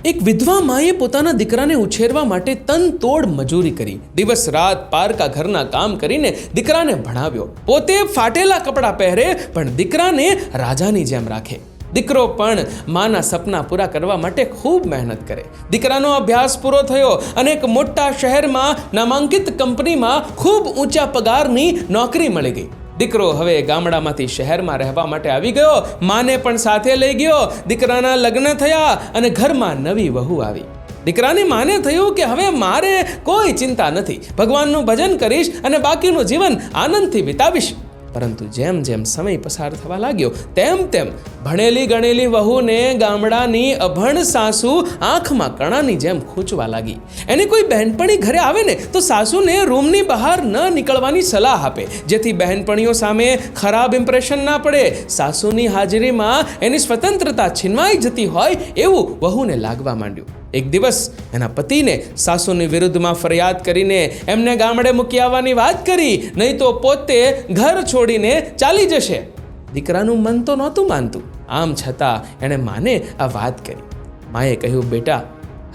એક વિધવા માએ પોતાના દીકરાને ઉછેરવા માટે તનતોડ મજૂરી કરી. દિવસ રાત પારકા ઘરના કામ કરીને દીકરાને ભણાવ્યો. પોતે ફાટેલા કપડાં પહેરે પણ દીકરાને રાજાની જેમ રાખે. દીકરો પણ માના સપના પૂરા કરવા માટે ખૂબ મહેનત કરે. દીકરાનો અભ્યાસ પૂરો થયો અને એક મોટા શહેરમાં નામાંકિત કંપનીમાં ખૂબ ઊંચા પગારની નોકરી મળી ગઈ. દીકરો હવે ગામડામાંથી શહેરમાં રહેવા માટે આવી ગયો. માને પણ સાથે લઈ ગયો. દીકરાના લગ્ન થયા અને ઘરમાં નવી વહુ આવી. દીકરાની માને થયું કે હવે મારે કોઈ ચિંતા નથી, ભગવાનનું ભજન કરીશ અને બાકીનું જીવન આનંદથી વિતાવીશ. પરંતુ જેમ જેમ સમય પસાર થવા લાગ્યો તેમ તેમ ભણેલી ગણેલી વહુને ગામડાની અભણ સાસુ આંખમાં કણાની જેમ ખૂંચવા લાગી. એને કોઈ બહેનપણી ઘરે આવે ને તો સાસુને રૂમની બહાર ન નીકળવાની સલાહ આપે, જેથી બહેનપણીઓ સામે ખરાબ ઇમ્પ્રેશન ના પડે. સાસુની હાજરીમાં એની સ્વતંત્રતા છીનવાઈ જતી હોય એવું વહુને લાગવા માંડ્યું. એક દિવસ એના પતિને સાસુની વિરુદ્ધમાં ફરિયાદ કરીને એમને ગામડે મૂકી આવવાની વાત કરી, નહીં તો પોતે ઘર છોડીને ચાલી જશે. દીકરાનું મન તો નહોતું માનતું. આમ છતાં એણે માને આ વાત કરી. માએ કહ્યું, બેટા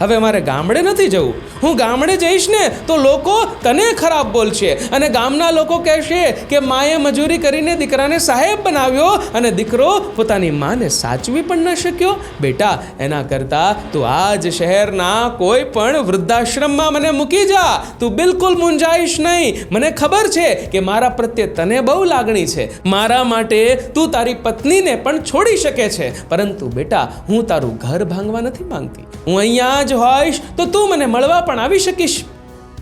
હવે મારે ગામડે નથી જવું. હું ગામડે જઈશ ને તો લોકો તને ખરાબ બોલશે અને ગામના લોકો કહેશે કે માએ મજૂરી કરીને દીકરાને સાહેબ બનાવ્યો અને દીકરો પોતાની માને સાચવી પણ ન શક્યો. બેટા એના કરતાં તું આ જ શહેરના કોઈ પણ વૃદ્ધાશ્રમમાં મને મૂકી જા. તું બિલકુલ મૂંઝાઈશ નહીં. મને ખબર છે કે મારા પ્રત્યે તને બહુ લાગણી છે. મારા માટે તું તારી પત્નીને પણ છોડી શકે છે. પરંતુ બેટા હું તારું ઘર ભાંગવા નથી માંગતી. હું અહીંયા જ હોઈશ તો તું મને મળવા પણ આવી શકીશ.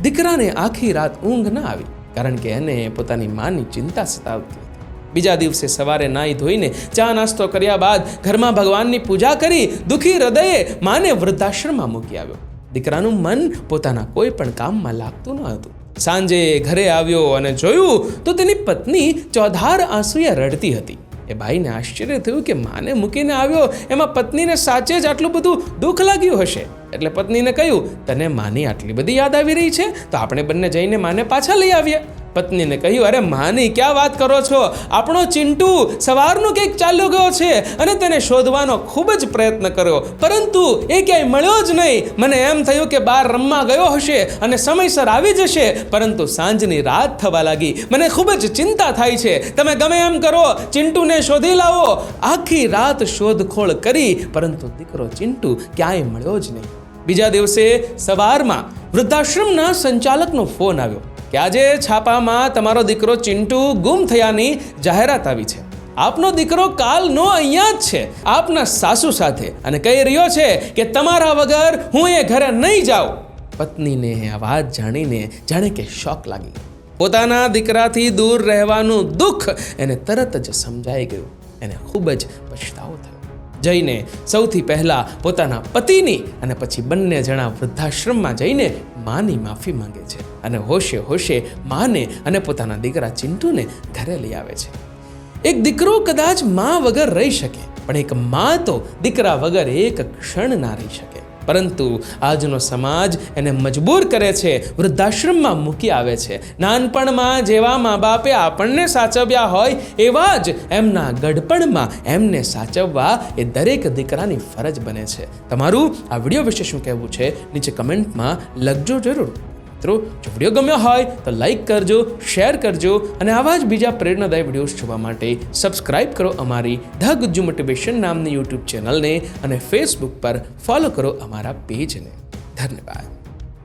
દીકરાને આખી રાત ઊંઘ ન આવી, કારણ કે એને પોતાની માની ચિંતા સતાવતી હતી. બીજા દિવસે સવારે નાહી ધોઈને ચા નાસ્તો કર્યા બાદ ઘરમાં ભગવાનની પૂજા કરી દુઃખી હૃદયે માને વૃદ્ધાશ્રમમાં મૂકી આવ્યો. દીકરાનું મન પોતાના કોઈ પણ કામમાં લાગતું ન હતું. સાંજે ઘરે આવ્યો અને જોયું તો તેની પત્ની ચોધાર આંસુએ રડતી હતી. એ ભાઈને આશ્ચર્ય થયું કે માને મૂકીને આવ્યો એમાં પત્નીને સાચે જ આટલું બધું દુઃખ લાગ્યું હશે. એટલે પત્નીને કહ્યું, તને માની આટલી બધી યાદ આવી રહી છે તો આપણે બંને જઈને માને પાછા લઈ આવીએ. પત્નીને કહ્યું, અરે માની ક્યાં વાત કરો છો? આપણો ચિંટુ સવારનો કંઈક ચાલ્યો ગયો છે અને તેને શોધવાનો ખૂબ જ પ્રયત્ન કર્યો, પરંતુ એ ક્યાંય મળ્યો જ નહીં. મને એમ થયું કે બહાર રમવા ગયો હશે અને સમયસર આવી જશે, પરંતુ સાંજની રાત થવા લાગી. મને ખૂબ જ ચિંતા થાય છે. તમે ગમે એમ કરો, ચિંટુને શોધી લાવો. આખી રાત શોધખોળ કરી, પરંતુ દીકરો ચિંટુ ક્યાંય મળ્યો જ નહીં. બીજા દિવસે સવારમાં વૃદ્ધાશ્રમના સંચાલકનો ફોન આવ્યો કે આજે છાપામાં તમારો દીકરો ચિંટુ ગુમ થયાની જાહેરાત આવી છે. આપનો દીકરો કાલનો અહીંયા જ છે, આપના સાસુ સાથે, અને કહી રહ્યો છે કે તમારા વગર હું એ ઘરે નહીં જાઉં. પત્નીને આ વાત જાણીને જાણે કે શોક લાગી. પોતાના દીકરાથી દૂર રહેવાનું દુઃખ એને તરત જ સમજાઈ ગયું. એને ખૂબ જ પછતાવો થયો. જઈને સૌથી પહેલા પોતાના પતિની અને પછી બંને જણા વૃદ્ધાશ્રમમાં જઈને માની માફી માંગે છે અને હોશે હોશે માને અને પોતાના દીકરા ચિંટુને ઘરે લઈ આવે છે. એક દીકરો કદાચ મા વગર રહી શકે, પણ એક મા તો દીકરા વગર એક ક્ષણ ના રહી શકે. પરંતુ આજનો સમાજ એને મજબૂર કરે છે, વૃદ્ધાશ્રમમાં મૂકી આવે છે. નાનપણમાં જેવા મા બાપે આપણને સાચવ્યા હોય એવા જ એમના ગઢપણમાં એમને સાચવવા એ દરેક દીકરાની ફરજ બને છે. તમારું આ વિડીયો વિશે શું કહેવું છે નીચે કમેન્ટમાં લખજો જરૂર. મિત્રો, જો વિડીયો ગમ્યો હોય તો લાઈક કરજો, શેર કરજો અને આવા જ બીજા પ્રેરણાદાયી વિડીયોઝ જોવા માટે સબસ્ક્રાઇબ કરો અમારી ધ ગુજ્જુ મોટિવેશન નામની યુટ્યુબ ચેનલને અને ફેસબુક પર ફોલો કરો અમારા પેજને. ધન્યવાદ.